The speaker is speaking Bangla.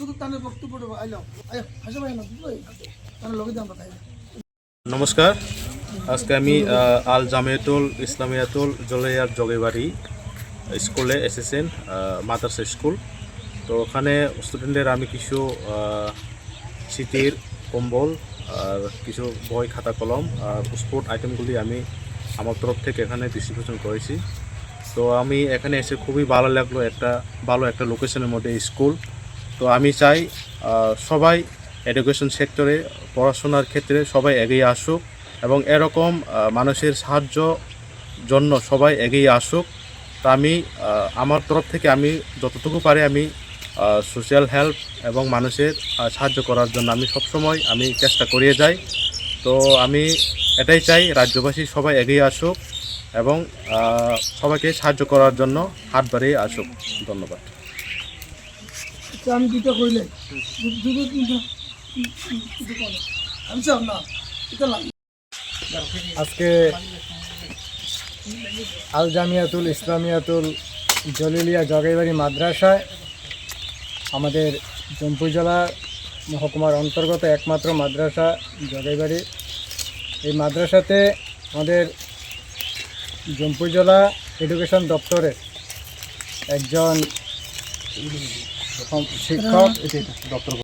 শুধু তাদের বক্তব্য আইলো আয় হাসে ভাই না তাহলে লোকে দাম তাই। নমস্কার, আজকে আমি আল জামিয়াতুল ইসলামিয়াতুল জলেয়ার জগেবাড়ি স্কুলে এসেছেন, মাদ্রাসা স্কুল। তো ওখানে স্টুডেন্টদের আমি কিছু শীতের কম্বল আর কিছু বই, খাতা, কলম আর স্পোর্ট আইটেমগুলি আমি আমার তরফ থেকে এখানে ডিস্ট্রিবিউশন করেছি। তো আমি এখানে এসে খুবই ভালো লাগলো, ভালো একটা লোকেশনের মধ্যে স্কুল। তো আমি চাই সবাই এডুকেশন সেক্টরে, পড়াশোনার ক্ষেত্রে সবাই এগিয়ে আসুক এবং এরকম মানুষের সাহায্য জন্য সবাই এগিয়ে আসুক। তা আমি আমার তরফ থেকে আমি যতটুকু পারি আমি সোশ্যাল হেল্প এবং মানুষের সাহায্য করার জন্য আমি সবসময় চেষ্টা করিয়ে যাই। তো আমি এটাই চাই, রাজ্যবাসী সবাই এগিয়ে আসুক এবং সবাইকে সাহায্য করার জন্য হাত বাড়িয়ে আসুক। ধন্যবাদ। আমি দুটো কইলে আমি চাও না এটা লাগে। আজকে আল জামিয়াতুল ইসলামিয়াতুল জলিলিয়া জগাইবাড়ি মাদ্রাসায় আমাদের জম্পুই জেলা মহকুমার অন্তর্গত একমাত্র মাদ্রাসা জগাইবাড়ি। এই মাদ্রাসাতে আমাদের জম্পুই জেলা এডুকেশন দপ্তরের একজন শিক্ষক